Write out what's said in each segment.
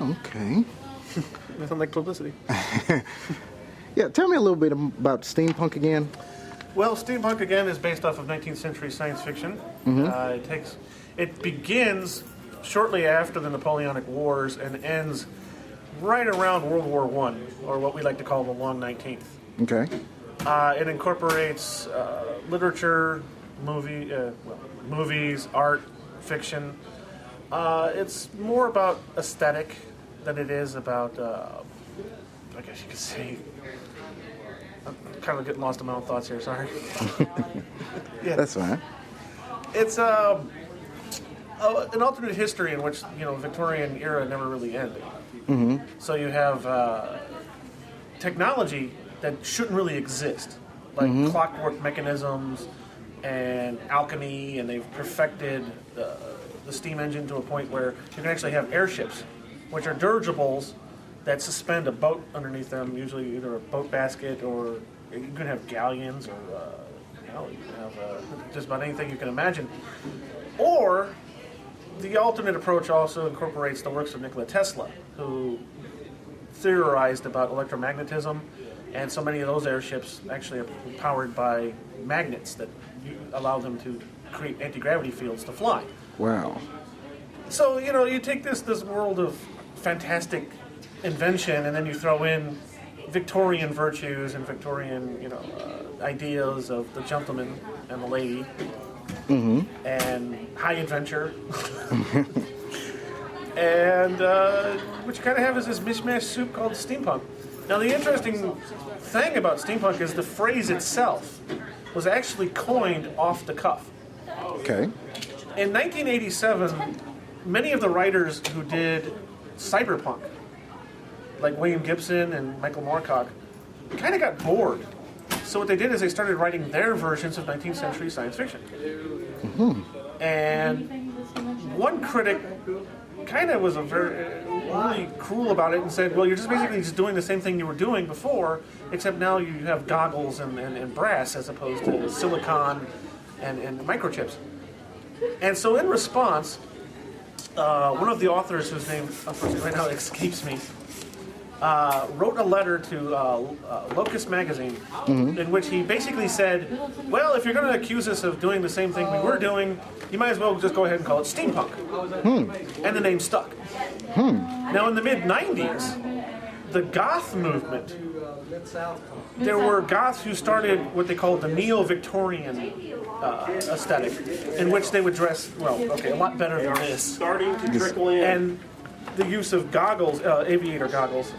Okay. Nothing like publicity. Yeah, tell me a little bit about steampunk again. Well, steampunk again is based off of 19th century science fiction. It begins shortly after the Napoleonic Wars and ends right around World War I, or what we like to call the Long 19th. Okay. It incorporates literature, movies, art, fiction. It's more about aesthetic than it is about, I guess you could say, I'm kind of getting lost in my own thoughts here, sorry. Yeah. That's fine. It's an alternate history in which, Victorian era never really ended. So you have technology that shouldn't really exist, like clockwork mechanisms and alchemy, and they've perfected the steam engine to a point where you can actually have airships, which are dirigibles that suspend a boat underneath them, usually either a boat basket, or you can have galleons, or you can have just about anything you can imagine. Or the alternate approach also incorporates the works of Nikola Tesla, who theorized about electromagnetism, and so many of those airships actually are powered by magnets that allow them to create anti-gravity fields to fly. Wow. So, you take this world of fantastic invention, and then you throw in Victorian virtues and Victorian, ideas of the gentleman and the lady, and high adventure. And what you kind of have is this mishmash soup called steampunk. Now, the interesting thing about steampunk is the phrase itself was actually coined off the cuff. Okay. In 1987, many of the writers who did cyberpunk, like William Gibson and Michael Moorcock, kind of got bored. So what they did is they started writing their versions of 19th century science fiction. And one critic kind of was really cruel about it and said, well, you're just basically just doing the same thing you were doing before, except now you have goggles and brass as opposed to silicon and microchips. And so in response, one of the authors, whose name unfortunately right now escapes me, wrote a letter to Locust Magazine, in which he basically said, well, if you're going to accuse us of doing the same thing we were doing, you might as well just go ahead and call it steampunk. And the name stuck. Now, in the mid-90s, the goth movement, there were goths who started what they called the neo-Victorian aesthetic, in which they would dress, a lot better than this. Starting to trickle in. And the use of goggles, aviator goggles,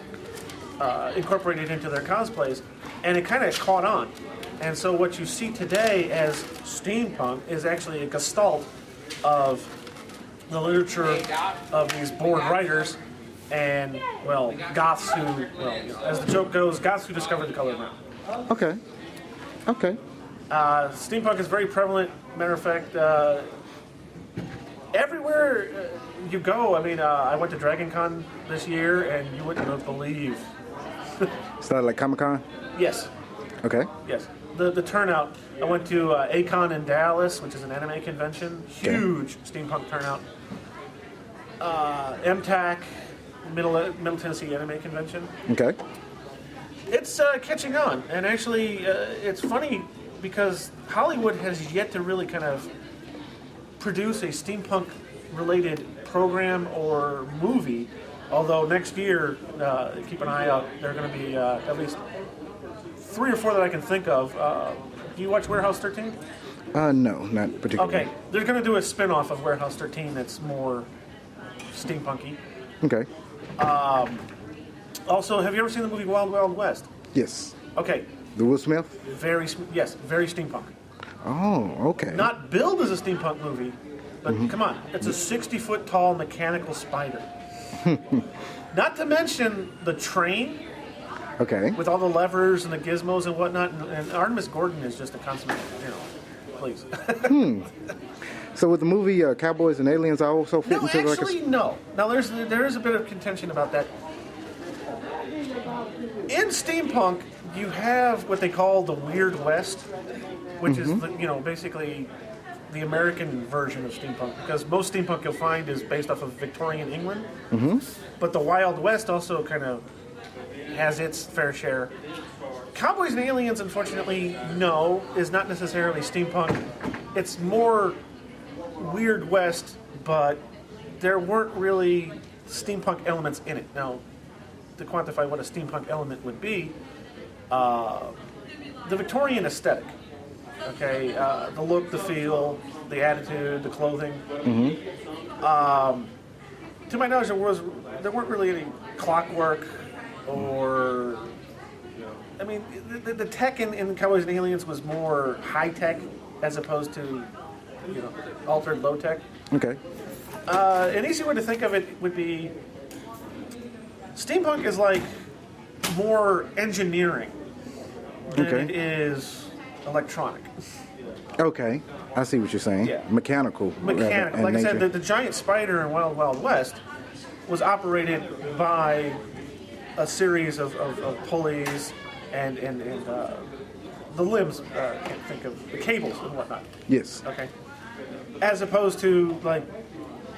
incorporated into their cosplays, and it kind of caught on. And so what you see today as steampunk is actually a gestalt of the literature of these bored writers and, goths who, as the joke goes, goths who discovered the color brown. Okay. Steampunk is very prevalent. Matter of fact, everywhere you go, I went to Dragon Con this year, and you wouldn't believe. Is that like Comic-Con? Yes. Okay. Yes. The turnout. I went to A-Kon in Dallas, which is an anime convention. Huge steampunk turnout. MTAC, Middle Tennessee Anime Convention. Okay. It's catching on, and actually, it's funny because Hollywood has yet to really kind of produce a steampunk-related program or movie. Although next year, keep an eye out. There are going to be at least 3 or 4 that I can think of. Do you watch Warehouse 13? No, not particularly. Okay, they're going to do a spin-off of Warehouse 13 that's more steampunky. Okay. Also, have you ever seen the movie Wild Wild West? Yes. Okay. The Will Smith? Very steampunk. Oh, okay. Not billed as a steampunk movie, but come on, it's a 60-foot tall mechanical spider. Not to mention the train. Okay. With all the levers and the gizmos and whatnot, and Artemis Gordon is just a consummate, please. So with the movie Cowboys and Aliens, I also fit into like a... No. Now there is a bit of contention about that. In steampunk, you have what they call the Weird West, which is basically the American version of steampunk, because most steampunk you'll find is based off of Victorian England. But the Wild West also kind of has its fair share. Cowboys and Aliens, unfortunately, no, is not necessarily steampunk. It's more Weird West, but there weren't really steampunk elements in it. Now, to quantify what a steampunk element would be, the Victorian aesthetic, okay, the look, the feel, the attitude, the clothing. To my knowledge, there weren't really any clockwork or, I mean, the tech in Cowboys and Aliens was more high tech as opposed to, altered low tech. Okay. An easy way to think of it would be steampunk is like more engineering than it is electronic. Okay. I see what you're saying. Yeah. Mechanical. Mechanical. Like I nature. said, the giant spider in Wild Wild West was operated by a series of pulleys and the limbs, I can't think of, the cables and whatnot. Yes. Okay. As opposed to like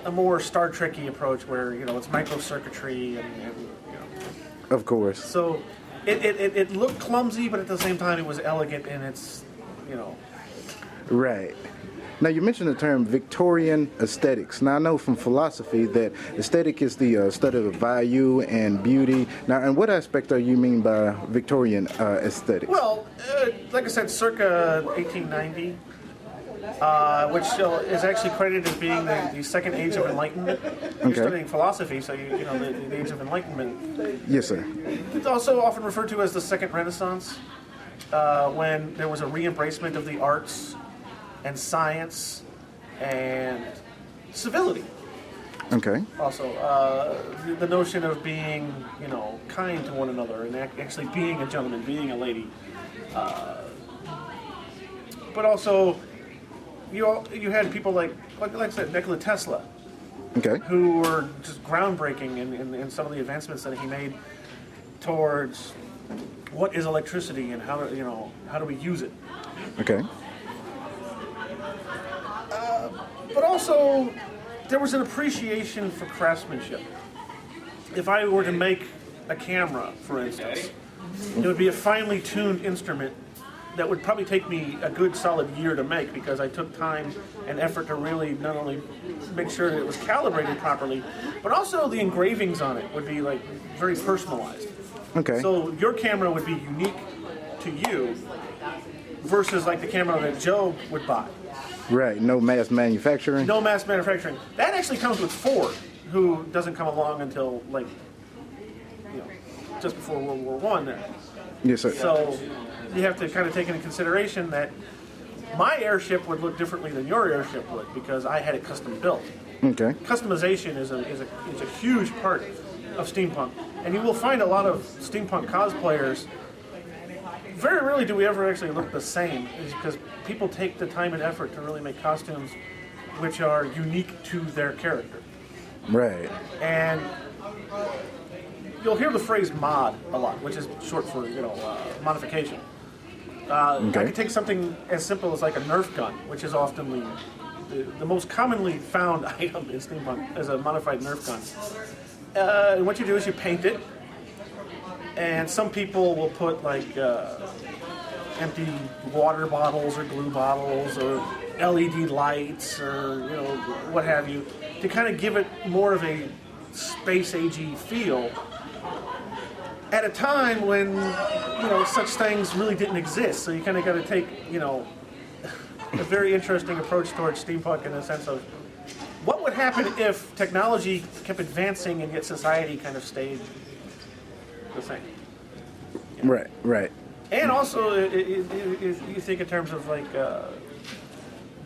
a more Star Trek-y approach where, it's microcircuitry and Of course. So it looked clumsy, but at the same time it was elegant in its, Right. Now, you mentioned the term Victorian Aesthetics. Now, I know from philosophy that aesthetic is the study of value and beauty. Now, in what aspect do you mean by Victorian aesthetics? Well, like I said, circa 1890, which is actually credited as being the second age of enlightenment. You're studying philosophy, so the age of enlightenment. Yes, sir. It's also often referred to as the second Renaissance, when there was a re-embracement of the arts and science and civility. Okay. Also, the notion of being, kind to one another and actually being a gentleman, being a lady. But also, you had people like I said, Nikola Tesla, Okay. who were just groundbreaking in some of the advancements that he made towards what is electricity and how do we use it. Okay. But also, there was an appreciation for craftsmanship. If I were to make a camera, for instance, it would be a finely tuned instrument that would probably take me a good solid year to make, because I took time and effort to really not only make sure that it was calibrated properly, but also the engravings on it would be like very personalized. Okay. So your camera would be unique to you versus like the camera that Joe would buy. Right. No mass manufacturing. No mass manufacturing. That actually comes with Ford, who doesn't come along until just before World War One. There. Yes, sir. So you have to kind of take into consideration that my airship would look differently than your airship would, because I had it custom built. Okay. Customization is a huge part of steampunk, and you will find a lot of steampunk cosplayers. Very rarely do we ever actually look the same, is because people take the time and effort to really make costumes which are unique to their character. Right. And you'll hear the phrase mod a lot, which is short for modification. I could take something as simple as like a Nerf gun, which is often the most commonly found item in steampunk as a modified Nerf gun. And what you do is you paint it, and some people will put like empty water bottles or glue bottles or LED lights or what have you, to kind of give it more of a space-agey feel at a time when such things really didn't exist. So you kind of got to take a very interesting approach towards steampunk in the sense of what would happen if technology kept advancing and yet society kind of stayed the same. Right. Right. And also, you think in terms of like,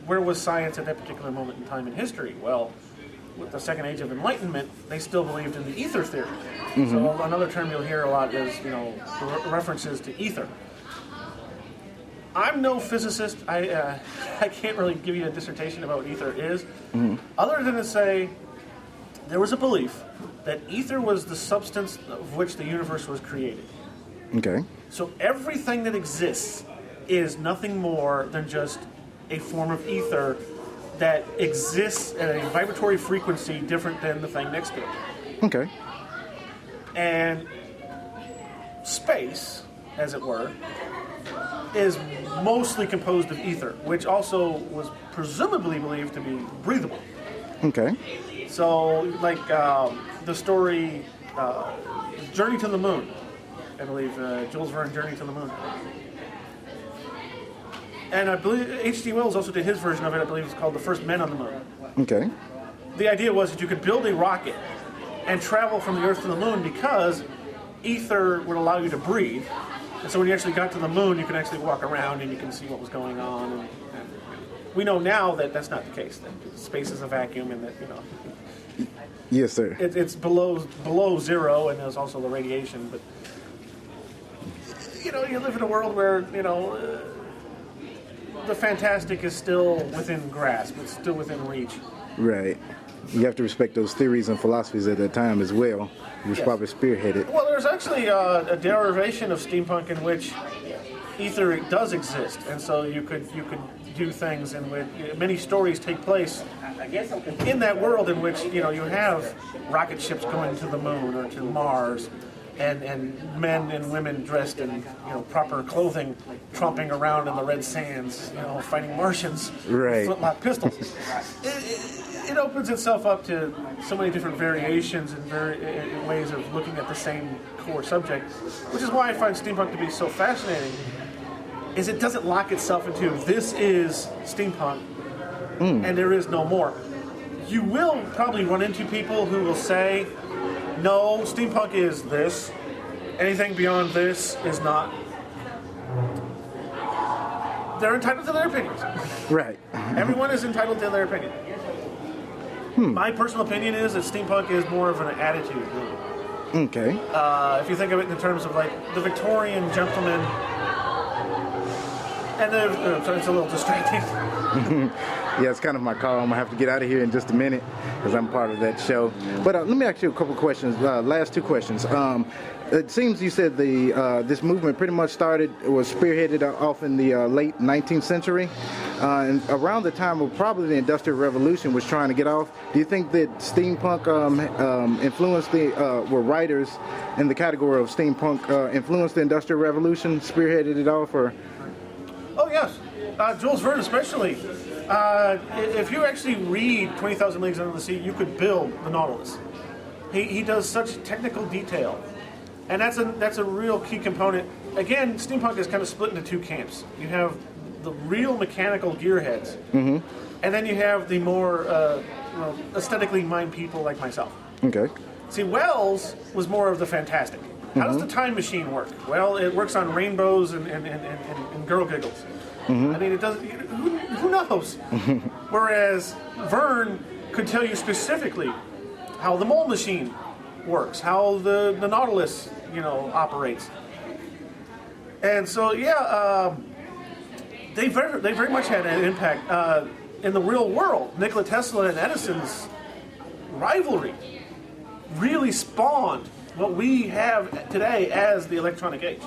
where was science at that particular moment in time in history? Well, with the second age of enlightenment, they still believed in the ether theory. Mm-hmm. So another term you'll hear a lot is, references to ether. I'm no physicist. I can't really give you a dissertation about what ether is, other than to say there was a belief that ether was the substance of which the universe was created. Okay. So everything that exists is nothing more than just a form of ether that exists at a vibratory frequency different than the thing next to it. Okay. And space, as it were, is mostly composed of ether, which also was presumably believed to be breathable. Okay. So, like the story Journey to the Moon, I believe, Jules Verne, Journey to the Moon. And I believe H.G. Wells also did his version of it. I believe it's called The First Men on the Moon. Okay. The idea was that you could build a rocket and travel from the Earth to the Moon because ether would allow you to breathe. And so when you actually got to the Moon, you could actually walk around and you can see what was going on. And we know now that that's not the case. That space is a vacuum, and that Yes, sir. it's below zero, and there's also the radiation. But you live in a world where the fantastic is still within grasp. It's still within reach. Right. You have to respect those theories and philosophies at that time as well. It was probably spearheaded. Well, there's actually a derivation of steampunk in which ether does exist, and so you could do things in which many stories take place in that world in which you have rocket ships going to the moon or to Mars, and men and women dressed in proper clothing, tromping around in the red sands, fighting Martians with flintlock pistols. It opens itself up to so many different variations and ways of looking at the same core subject, which is why I find steampunk to be so fascinating. Is it doesn't lock itself into this is steampunk and there is no more. You will probably run into people who will say, no, steampunk is this. Anything beyond this is not. They're entitled to their opinions. Right. Everyone is entitled to their opinion. My personal opinion is that steampunk is more of an attitude, really. Okay. If you think of it in terms of like the Victorian gentleman, and it's a little distracting. Yeah, it's kind of my call. I'm going to have to get out of here in just a minute because I'm part of that show. But let me ask you a couple questions, last two questions. It seems you said this movement pretty much was spearheaded off in the late 19th century. And around the time of probably the Industrial Revolution was trying to get off. Do you think that steampunk influenced were writers in the category of steampunk influenced the Industrial Revolution, spearheaded it off, or? Oh, yes. Jules Verne especially. If you actually read 20,000 Leagues Under the Sea, you could build the Nautilus. He does such technical detail. And that's a real key component. Again, steampunk is kind of split into two camps. You have the real mechanical gearheads, and then you have the more aesthetically minded people like myself. Okay. See, Wells was more of the fantastic. How does the time machine work? Well, it works on rainbows and girl giggles. I mean, it does. Who knows? Whereas Verne could tell you specifically how the mole machine works, how the Nautilus, operates. And so, they very much had an impact in the real world. Nikola Tesla and Edison's rivalry really spawned what we have today as the electronic age.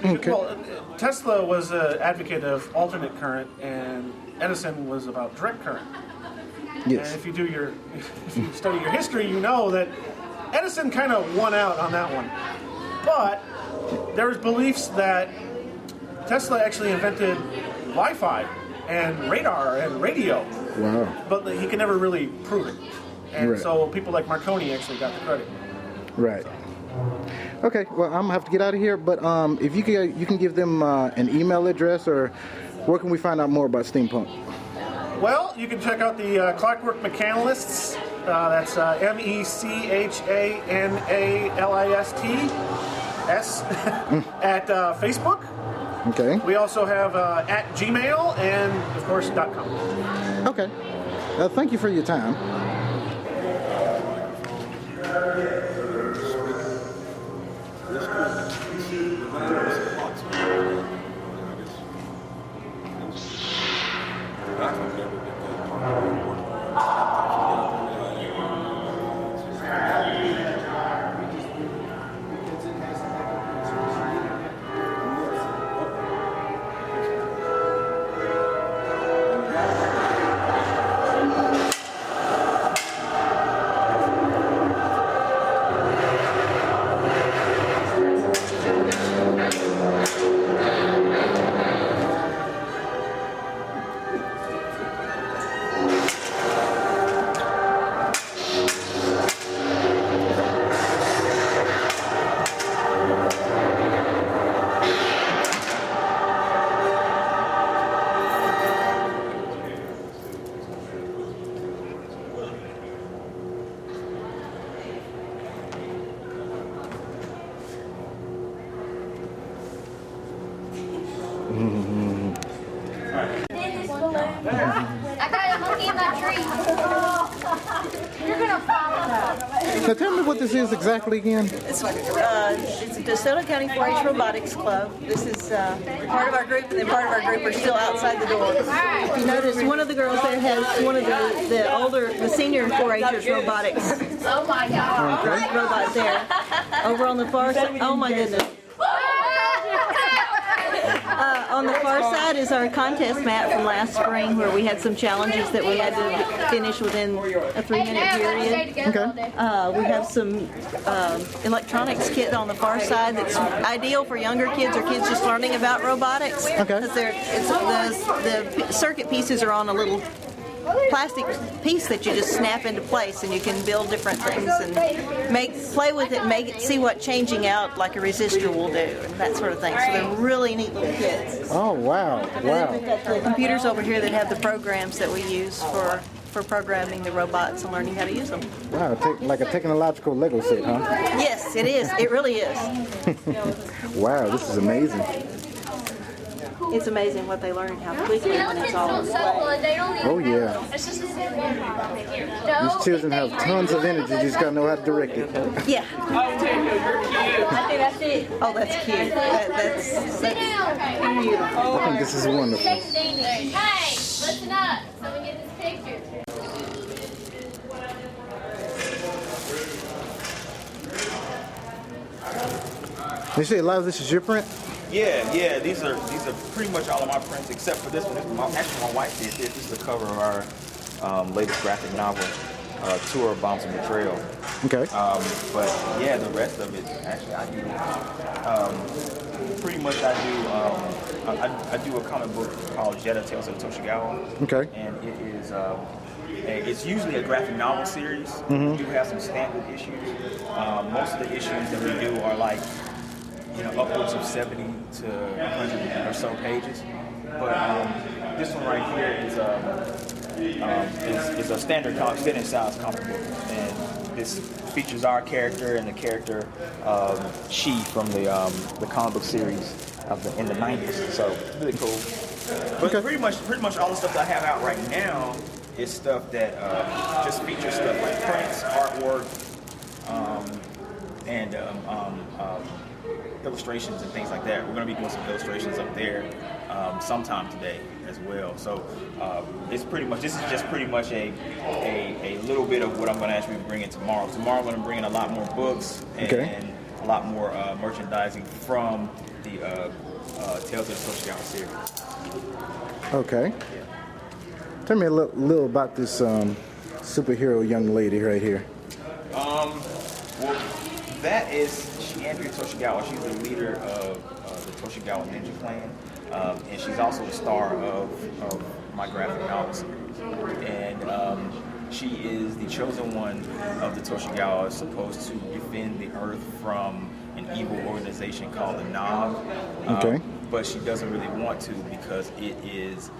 Okay. Well, Tesla was an advocate of alternate current, and Edison was about direct current. Yes. And if you study your history, you know that Edison kind of won out on that one. But there's beliefs that Tesla actually invented Wi-Fi and radar and radio. Wow. But he could never really prove it. And Right. so people like Marconi actually got the credit. Right. Okay. Well, I'm gonna have to get out of here. But if you can give them an email address, or where can we find out more about steampunk? Well, you can check out the Clockwork Mechanalists. That's MECHANALISTS at Facebook. Okay. We also have at Gmail and, of course, .com. Okay. Thank you for your time. I got a monkey in that tree. You're gonna fall off. Now tell me what this is exactly again. It's the DeSoto County 4-H Robotics Club. This is part of our group, and then part of our group are still outside the door. If you notice, one of the girls there has one of the senior 4-Hers robotics. Oh my God. Robot there. Over on the far side, oh my goodness. On the far side is our contest mat from last spring, where we had some challenges that we had to finish within a 3-minute period. Okay. We have some electronics kit on the far side that's ideal for younger kids or kids just learning about robotics. Okay. Because the circuit pieces are on a little plastic piece that you just snap into place, and you can build different things and play with it, see what changing out like a resistor will do, and that sort of thing. So they're really neat little kits. Oh, wow. And then we've got the computers over here that have the programs that we use for programming the robots and learning how to use them. Wow, like a technological Lego set, huh? Yes, it is. It really is. Wow, this is amazing. It's amazing what they learn, how quickly when it's all in play. Oh, yeah. These children have tons of energy, just gotta know how to direct it. Yeah. I think that's it. Oh, that's cute. That's beautiful. I think this is wonderful. Hey, listen up so we get this picture. They say a lot of this is your print? Yeah. These are pretty much all of my prints except for this one. Actually, my wife did this. This is the cover of our latest graphic novel, Tour of Bombs and Betrayal. Okay. But yeah, the rest of it actually I do. Pretty much I do a comic book called Jetta Tales of Toshigawa. Okay. And it is. It's usually a graphic novel series. We do have some standard issues. Most of the issues that we do are like, upwards of 70 to 100 or so pages. But this one right here is a standard standard size comic book, and this features our character and the character She from the comic book series in the 90s. So really cool. But pretty much all the stuff that I have out right now is stuff that just features stuff like prints, artwork, and illustrations and things like that. We're going to be doing some illustrations up there sometime today as well. So this is just pretty much a little bit of what I'm going to actually bring in tomorrow. Tomorrow I'm going to bring in a lot more books and a lot more merchandising from the Tales of the Toshigawa series. Okay. Yeah. Tell me a little about this superhero young lady right here. Well, she Andrea Toshigawa. She's the leader of the Toshigawa Ninja Clan, and she's also the star of my graphic novel series. And she is the chosen one of the Toshigawa, supposed to defend the Earth from an evil organization called the Nob. But she doesn't really want to because it is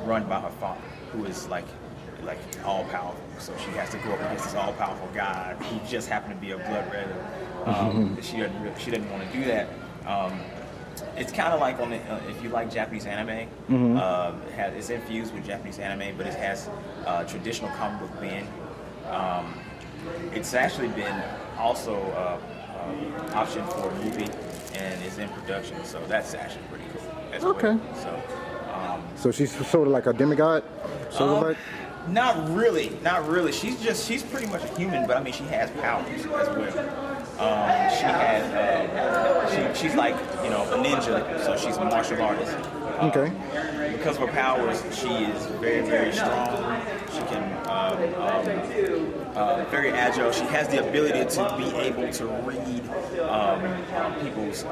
run by her father, who is like all powerful. So she has to go up against this all powerful guy who just happened to be a blood red. She doesn't want to do that. It's kind of like if you like Japanese anime, it's infused with Japanese anime, but it has traditional comic book bend. It's actually been also optioned for a movie and is in production, so that's actually pretty cool as well. So she's sort of like a demigod, sort of like. Not really. She's pretty much a human, but I mean she has powers as well. She's like a ninja, so she's a martial artist. Because of her powers, she is very, very strong. She can very agile. She has the ability to be able to read people's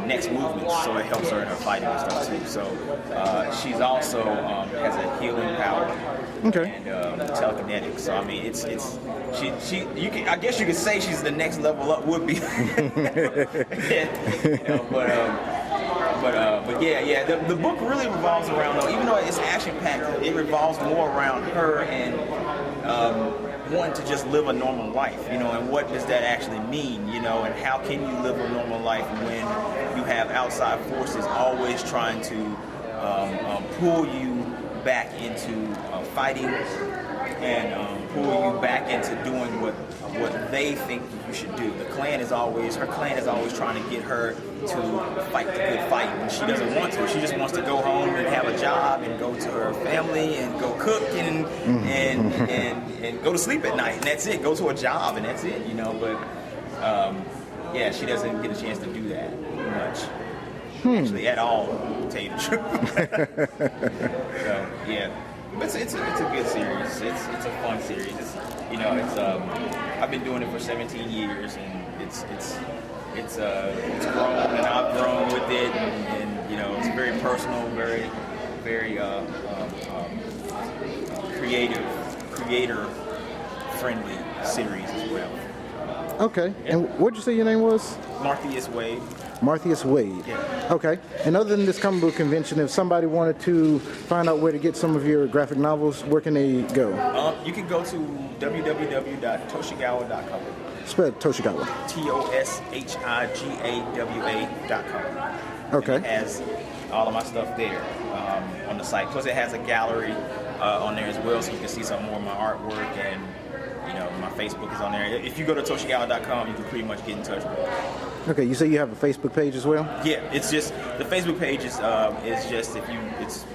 next movements, so it helps her in her fighting and stuff too. So she's also has a healing power and telekinetics. So I mean, I guess you could say she's the next level up would be. But yeah. The book really revolves around, though, even though it's action packed, it revolves more around her and wanting to just live a normal life, you know, and what does that actually mean, you know, and how can you live a normal life when you have outside forces always trying to pull you back into fighting and pull you back into doing what they think you should do. Her clan is always trying to get her to fight the good fight, and she doesn't want to. She just wants to go home and have a job and go to her family and go cook and go to sleep at night, and that's it. Go to a job and that's it, you know. But yeah, she doesn't get a chance to do that much. Actually, at all, to tell you the truth. So yeah, but it's a good series. It's a fun series. You know, I've been doing it for 17 years, and it's grown, and I've grown with it, and you know, it's very personal, very creator-friendly series as well. Okay, and what'd you say your name was? Marthius Wade. Marthius Wade. Yeah. Okay. And other than this comic book convention, if somebody wanted to find out where to get some of your graphic novels, where can they go? You can go to www.toshigawa.com. Spell Toshigawa. TOSHIGAWA.com. Okay. It has all of my stuff there on the site. Plus, it has a gallery on there as well, so you can see some more of my artwork, and you know, my Facebook is on there. If you go to toshigawa.com, you can pretty much get in touch with me. Okay, you say you have a Facebook page as well? Yeah, it's just the Facebook page is just it's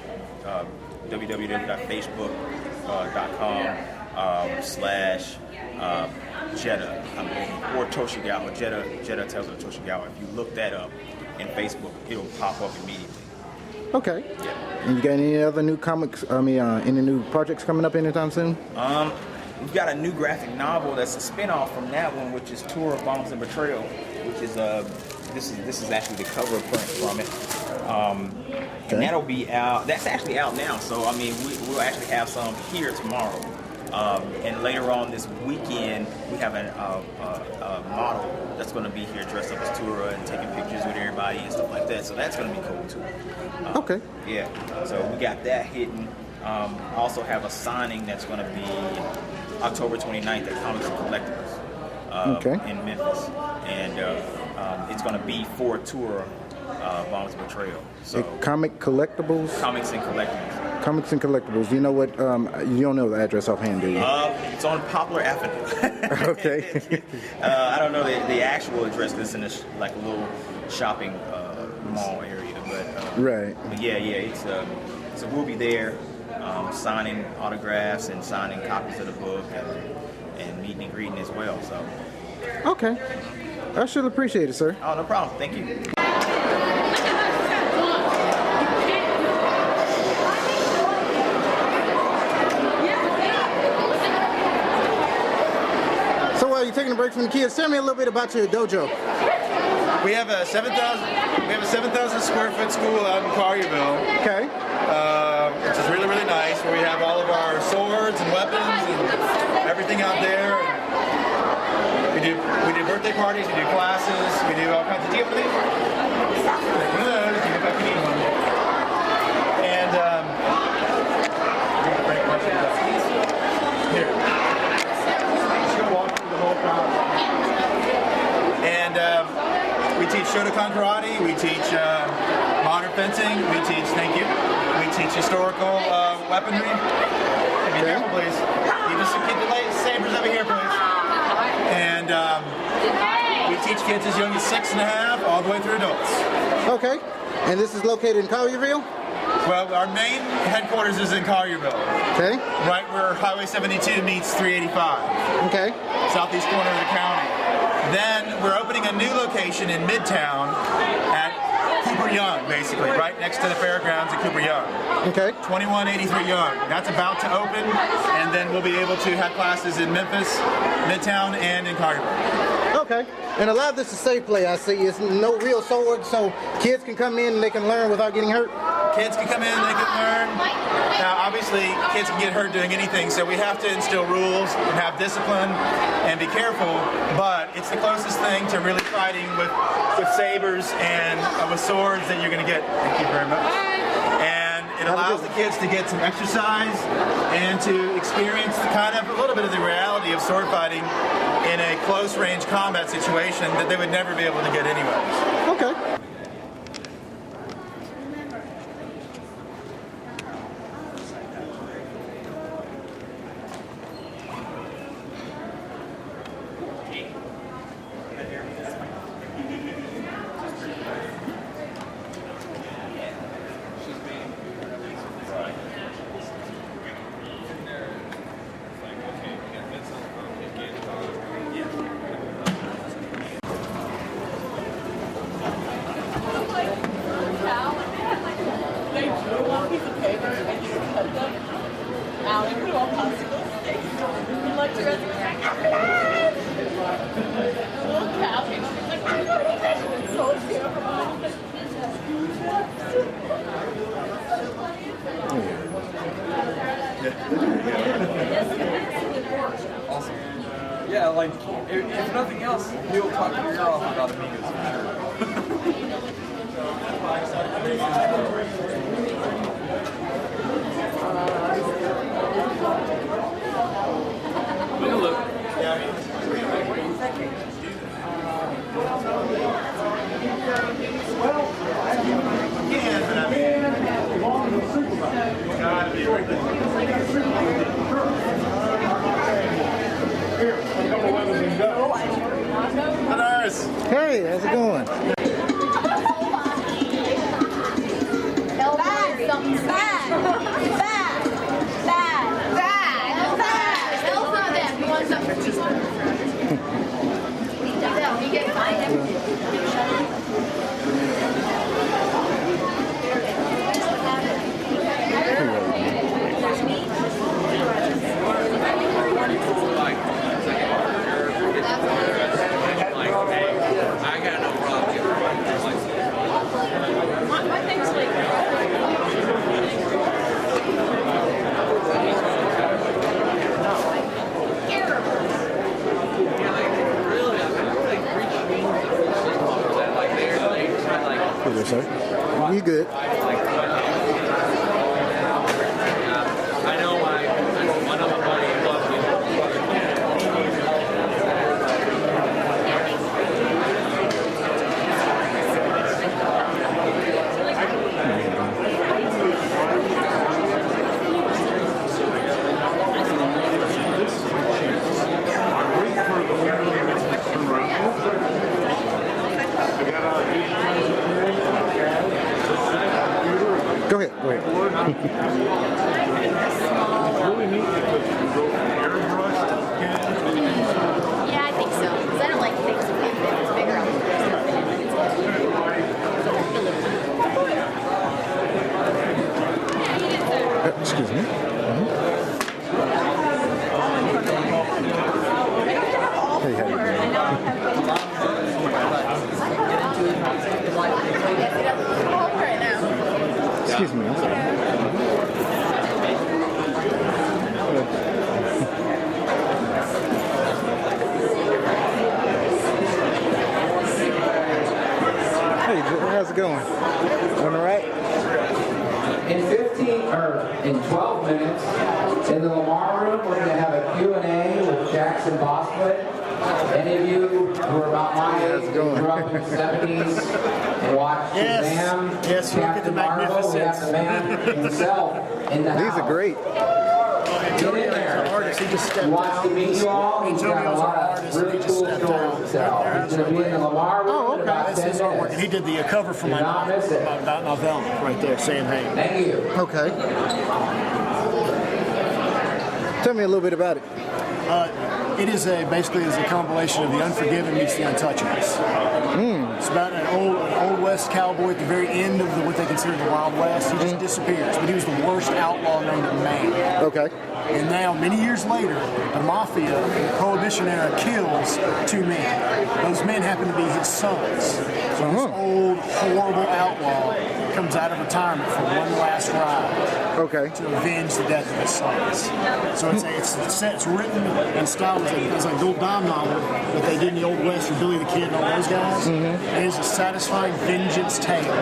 www.facebook.com/Jetta, I believe, or Toshigawa, Jetta Tesla Toshigawa. If you look that up in Facebook, it'll pop up immediately. Okay. Yeah. And you got any other new comics? Any new projects coming up anytime soon? We've got a new graphic novel that's a spin-off from that one, which is Tour of Bombs and Betrayal, which is this is actually the cover print from it. And that'll be out. That's actually out now. So I mean, we'll actually have some here tomorrow. And later on this weekend, we have a model that's going to be here dressed up as Tura and taking pictures with everybody and stuff like that. So that's going to be cool too. Okay. Yeah. So we got that hitting. Also have a signing that's going to be October 29th at Comics and Collectibles in Memphis, and it's going to be for Tour Bombs and Betrayal. So Comic Collectibles. Comics and Collectibles. Comics and Collectibles. Do you know what? You don't know the address offhand, do you? It's on Poplar Avenue. Okay. I don't know the actual address. It's in like a little shopping mall area, but right. But yeah. So we'll be there. Signing autographs and signing copies of the book and meeting and greeting as well. So. Okay. I should appreciate it, sir. Oh, no problem. Thank you. So while you're taking a break from the kids, tell me a little bit about your dojo. We have a 7,000 square foot school out in Collierville. Okay. Which is really, really nice, where we have all of our swords and weapons and everything out there. And we do birthday parties, we do classes, we do all kinds of. Do you have one of these? One of those, if I can need one. And here. Just go walk through the whole crowd. And we teach Shotokan karate, we teach modern fencing, we teach, thank you, we teach historical weaponry. Be careful, please. Keep the sabers over here, please. And we teach kids as young as 6.5 all the way through adults. Okay. And this is located in Collierville? Well, our main headquarters is in Collierville. Okay. Right where Highway 72 meets 385. Okay. Southeast corner of the county. Then we're opening a new location in Midtown at Cooper Young, basically, right next to the fairgrounds at Cooper Young. Okay. 2183 Young. That's about to open, and then we'll be able to have classes in Memphis, Midtown, and in Collierville. Okay. And a lot of this is safe play, I see. It's no real sword, so kids can come in and they can learn without getting hurt. Kids can come in, they can learn. Now, obviously, kids can get hurt doing anything, so we have to instill rules and have discipline and be careful, but it's the closest thing to really fighting with sabers and with swords that you're going to get. Thank you very much. And It allows the kids to get some exercise and to experience kind of a little bit of the reality of sword fighting in a close-range combat situation that they would never be able to get anyways. Okay. Awesome. Yeah, like, if nothing else, he'll talk to your off about amigos for Hey, how's it going? Sir. You good? I know one of my buddies loves me. Go ahead. Go ahead. Yeah, I think so. Because I don't like things if it's bigger up Excuse me. Hey, how you doing? Excuse me. I'm sorry. Hey, how's it going? Doing all right? In 12 minutes, in the Lamar room, we're going to have a Q&A with Jackson Boswick. Any of you who are about my age, who grew up in the 70s and watched Shazam, Captain Marvel, we have the man himself in the house. These are great. Get in there. He wants to meet you all. He's got a lot of really cool stories to tell. He's going to be in the Lamar room in about 10 minutes. And he did the cover for my novella right there, saying hey. Thank you. Okay. Tell me a little bit about it. It is basically a compilation of The Unforgiven meets The Untouchables. It's about an old West cowboy at the very end of what they consider the Wild West. He just disappears, but he was the worst outlaw known to man. Okay. And now, many years later, the mafia in the Prohibition era kills 2 men. Those men happen to be his sons. So this old, horrible outlaw comes out of retirement for one last ride. Okay. To avenge the death of his sons. So it's written in style as like the old dime novel that they did in the Old West with Billy the Kid and all those guys. It is a satisfying vengeance tale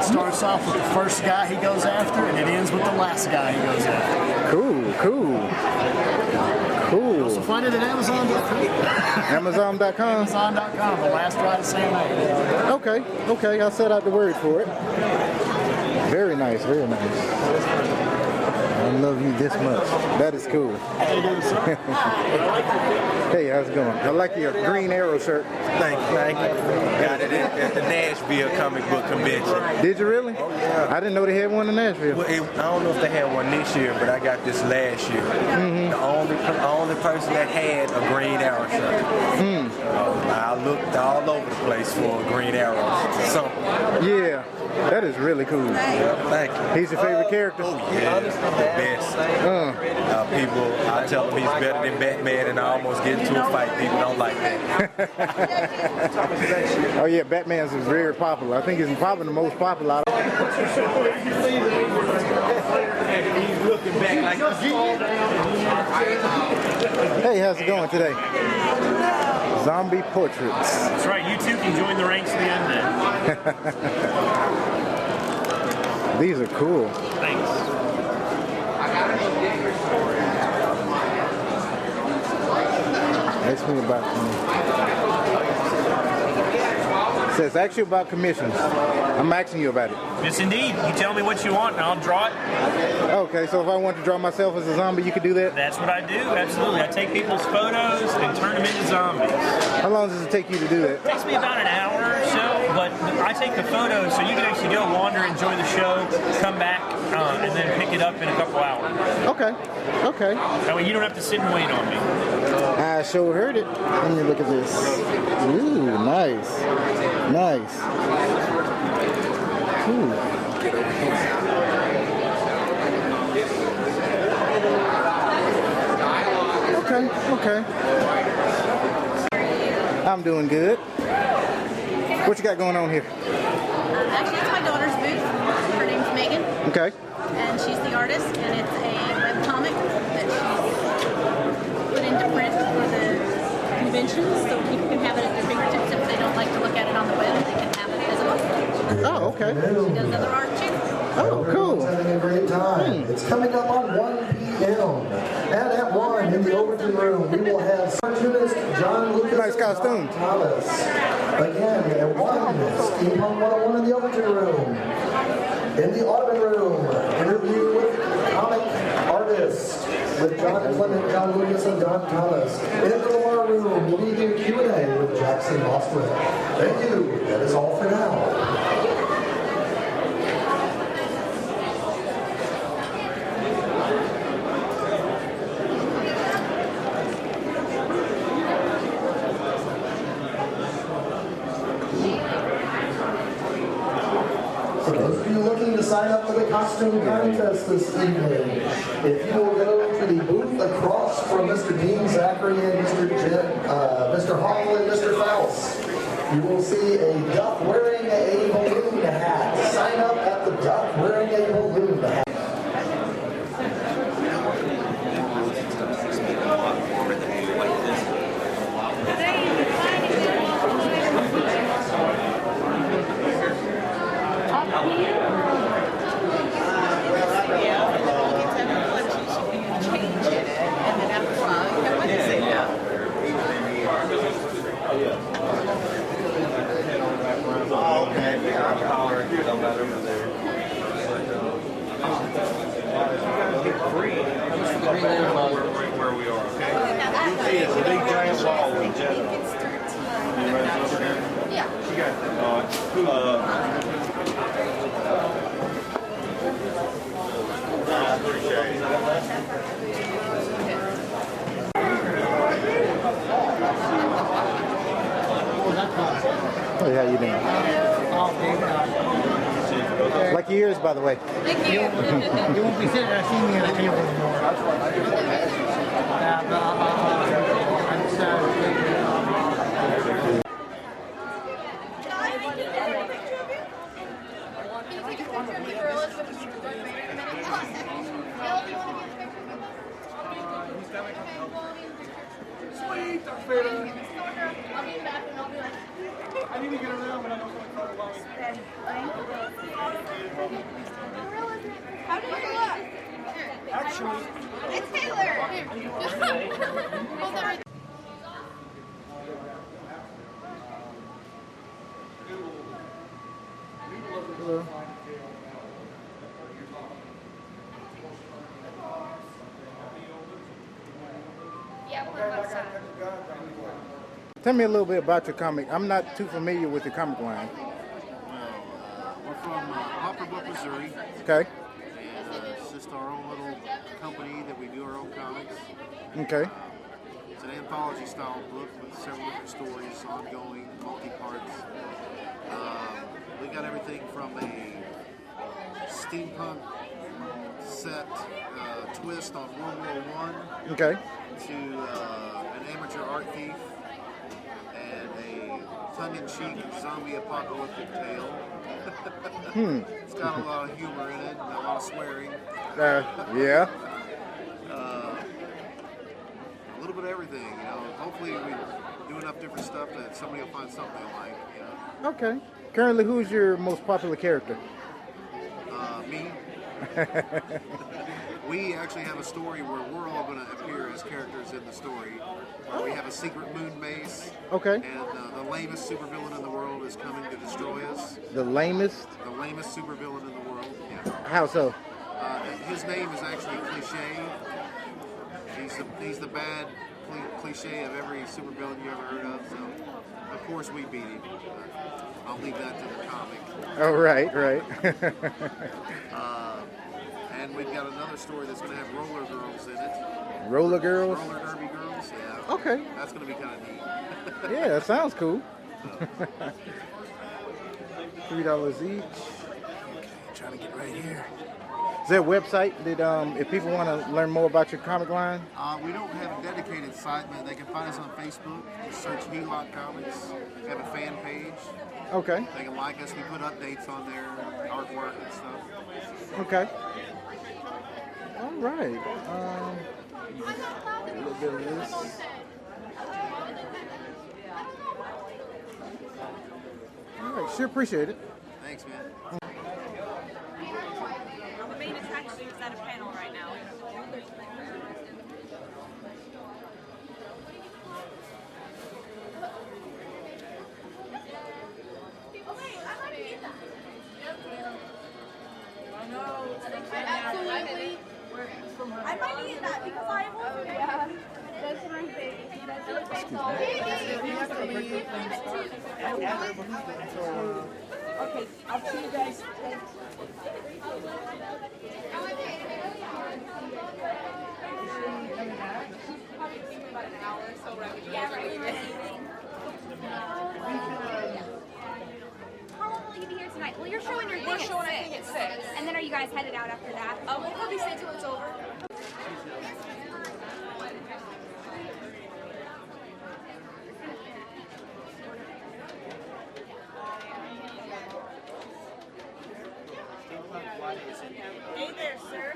It starts off with the first guy he goes after, and it ends with the last guy he goes after. Cool, cool. Cool. Also find it at Amazon.com. Amazon.com? Amazon.com, the last ride of Sam Knight. Okay, okay, I'll set out the word for it. Very nice, very nice. I love you this much. That is cool. Hey, how's it going? I like your green arrow shirt. Thank you. Got it at the Nashville Comic Book Convention. Did you really? Oh, yeah. I didn't know they had one in Nashville. Well, I don't know if they had one this year, but I got this last year. Mm-hmm. The only person that had a green arrow shirt. I looked all over the place for a green arrow. Something. Yeah, that is really cool. Yeah, thank you. He's your favorite character? Oh, yeah. The best. People, I tell them he's better than Batman, and I almost get into a fight. People don't like that. Oh yeah, Batman's is very popular. I think he's probably the most popular. He's looking back like Hey, how's it going today? Zombie portraits. That's right, you too can join the ranks of the undead. These are cool. Thanks. Ask me about says ask you about commissions. I'm asking you about it. Yes, indeed. You tell me what you want, and I'll draw it. Okay, so if I want to draw myself as a zombie, you could do that? That's what I do, absolutely. I take people's photos and turn them into zombies. How long does it take you to do that? It takes me about an hour or so, but I take the photos so you can actually go wander, enjoy the show, come back, and then pick it up in a couple hours. Okay, okay. That way you don't have to sit and wait on me. I sure heard it. Let me look at this. Ooh, nice. Nice. Ooh. Okay, okay. I'm doing good. What you got going on here? Actually, it's my daughter's booth. Her name's Megan. Okay. And she's the artist, and it's a webcomic that she's put into print for the conventions, so people can have it at their fingertips if they don't like to look at it on the web. They can have it physical. Oh, okay. She does other art too. Oh, cool. Having a great time. It's coming up on 1 p.m. And at 1 in the Overton Room, we will have cartoonist John Lucas nice costume. and John Thomas. Again, at 1, Steampunk 101 in the Overton Room. In the Audubon Room, interview with comic artists with John Clement, John Lucas, and John Thomas. In the Lamar Room, we'll be doing Q&A with Jackson Bostwick. Thank you. That is all for now. For those of you looking to sign up for the costume contest this evening, if you will go to the booth across from Mr. Dean Zachary and Mr. Hall and Mr. Faust, you will see a duck wearing a balloon hat. Sign up at the duck wearing a balloon hat. where we are, okay? You see it's a big giant ball with jet. Yeah. She got Hey, how you doing? Like your ears, by the way. Thank you. You won't be sitting there seeing me at a table anymore. Sweet, Darth Vader. I'll be back and I'll be like, I need to get around, but I don't want to call alone. how do you look? Actually, It's Taylor. Hold on. Hello. Yeah, we're outside. Tell me a little bit about your comic. I'm not too familiar with your comic line. We're from Poplar Book, Missouri. Okay. And it's just our own little company that we do our own comics. Okay. It's an anthology style book with several different stories, ongoing, multi-parts. We got everything from a steampunk set twist on World War I Okay. to an amateur art thief and a tongue-in-cheek zombie apocalyptic tale. It's got a lot of humor in it and a lot of swearing. Yeah. A little bit of everything, you know. Hopefully we do enough different stuff that somebody will find something they like, you know. Okay. Currently, who's your most popular character? Me. We actually have a story where we're all going to appear as characters in the story. Where we have a secret moon base. Okay. And the lamest supervillain in the world is coming to destroy us. The lamest? The lamest supervillain in the world, yeah. How so? His name is actually Cliche. He's the bad cliche of every supervillain you ever heard of, so of course we beat him. I'll leave that to the comic. Oh, right, right. And we've got another story that's going to have roller girls in it. Roller girls? Roller derby girls, yeah. Okay. That's going to be kind of neat. Yeah, that sounds cool. $3 each. Trying to get right here. Is there a website that if people want to learn more about your comic line? We don't have a dedicated site, but they can find us on Facebook. Just search Helot Comics. We have a fan page. Okay. They can like us. We put updates on there, artwork and stuff. Okay. All right. A little bit of this. All right. Sure appreciate it. Thanks, man. The main attraction is at a panel right now. Absolutely. I might need that because I will. Yeah. That's my baby. That's my Okay, I'll see you guys. About an hour or so, right? Yeah, right. How long will you be here tonight? Well, you're showing your thing. We're showing our thing at 6. And then are you guys headed out after that? We'll probably stay till it's over. Hey there, sir.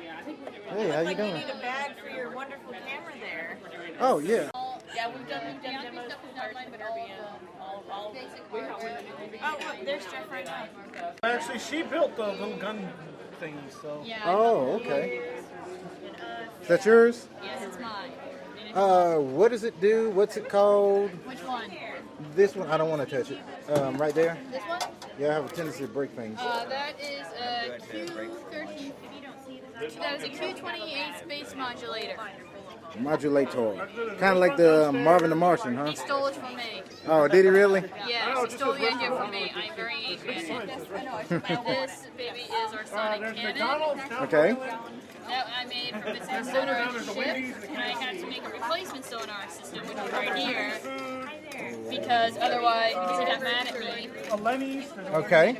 Hey, how you Like doing? you need a bag for your wonderful camera there. Oh, yeah. Yeah, we've done demos with Pirates of the Caribbean. Oh, look, there's Jeff right now. Actually, she built the little gun things, so. Yeah. Oh, okay. Is that yours? Yes, it's mine. What does it do? What's it called? Which one? This one, I don't want to touch it. Right there? This one? Yeah, I have a tendency to break things. That is a Q13. That is a Q28 space modulator. Modulator. Kind of like the Marvin the Martian, huh? He stole it from me. Oh, did he really? Yeah, he stole the idea from me. I'm very angry at him. This baby is our sonic cannon. Okay. That I made from its own sonar ship, and I had to make a replacement sonar system, which is right here, because he got mad at me. Okay.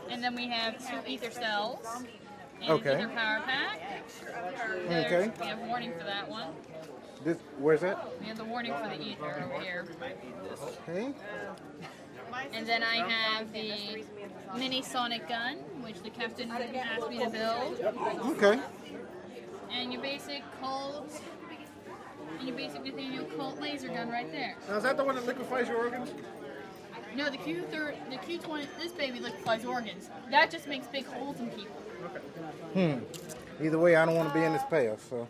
And then we have 2 ether cells. And Okay. an ether power pack. Okay. We have warning for that one. Where's that? We have the warning for the ether over here. Okay. And then I have the mini sonic gun, which the captain asked me to build. Okay. And your basic cold and you basically get your occult laser gun right there. Now, is that the one that liquefies your organs? No, the Q20, this baby liquefies organs. That just makes big holes in people. Either way, I don't want to be in this pail, so.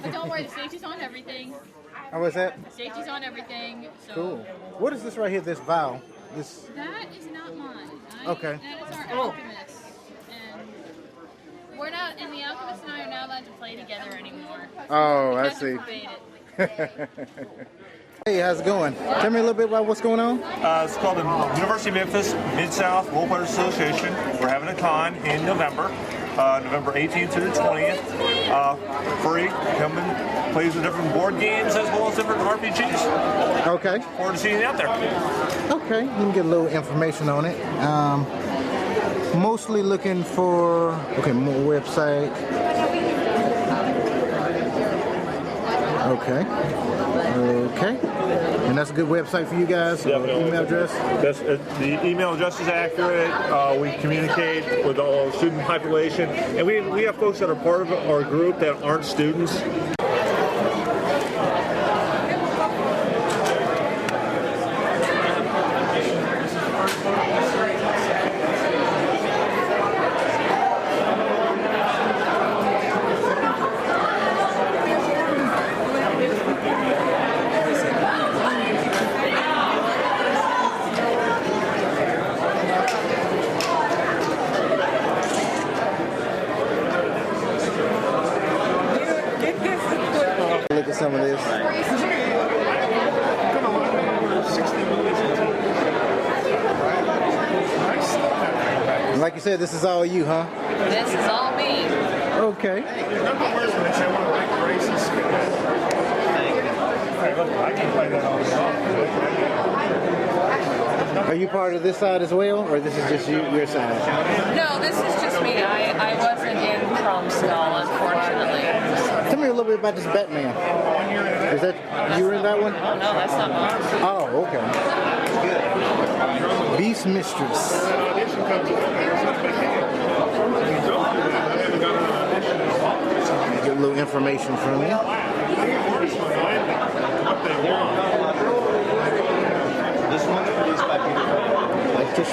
But don't worry, the safety's on everything. How was that? Safety's on everything. So Cool. What is this right here, this vial? This. That is not mine. Okay. That is our alchemist. And we're not, and the alchemist and I are not allowed to play together anymore. Oh, I Because see. we forbade it. Hey, how's it going? Tell me a little bit about what's going on. It's called the University of Memphis Mid-South Role Players Association. We're having a con in November, November 18th through the 20th. Free. Come and play the different board games as well as different RPGs. Okay. Forward to seeing you out there. Okay, let me get a little information on it. Mostly looking for, okay, more website. Okay. Okay. And that's a good website for you guys? Email address? The email address is accurate. We communicate with all student population. And we have folks that are part of our group that aren't students. Look at some of this. Like you said, this is all you, huh? This is all me. Okay. Are you part of this side as well, or this is just your side? No, this is just me. I wasn't in prom skull, unfortunately. Tell me a little bit about this Batman. Is that, you were in that one? Oh, no, that's not mine. Oh, okay. Beast Mistress. Get a little information from you. This one's produced by Peter. Like this.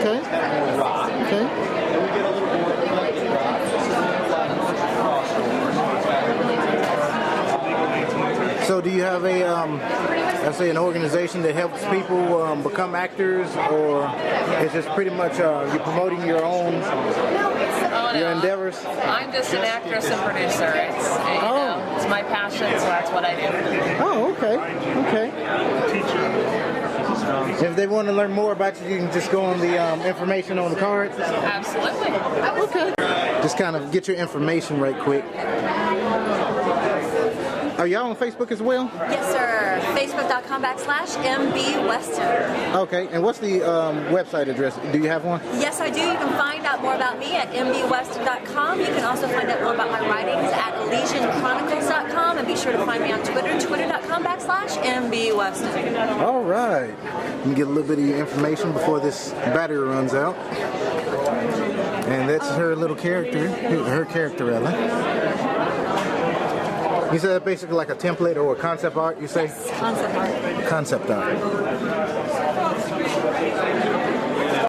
Okay. Okay. So do you have a, let's say, an organization that helps people become actors, or it's just pretty much you're promoting your own your endeavors? I'm just an actress and producer. It's my passion, so that's what I do. Oh, okay. If they want to learn more about you, you can just go on the information on the cards? Absolutely. Okay. Just kind of get your information right quick. Are y'all on Facebook as well? Yes, sir. Facebook.com/MB Weston. Okay, and what's the website address? Do you have one? Yes, I do. You can find out more about me at mbweston.com. You can also find out more about my writings at ElysianChronicles.com, and be sure to find me on Twitter, twitter.com/MB Weston. All right. Let me get a little bit of your information before this battery runs out. And that's her little character, her character, rather. You said basically like a template or a concept art, you say? Yes, concept art. Concept art.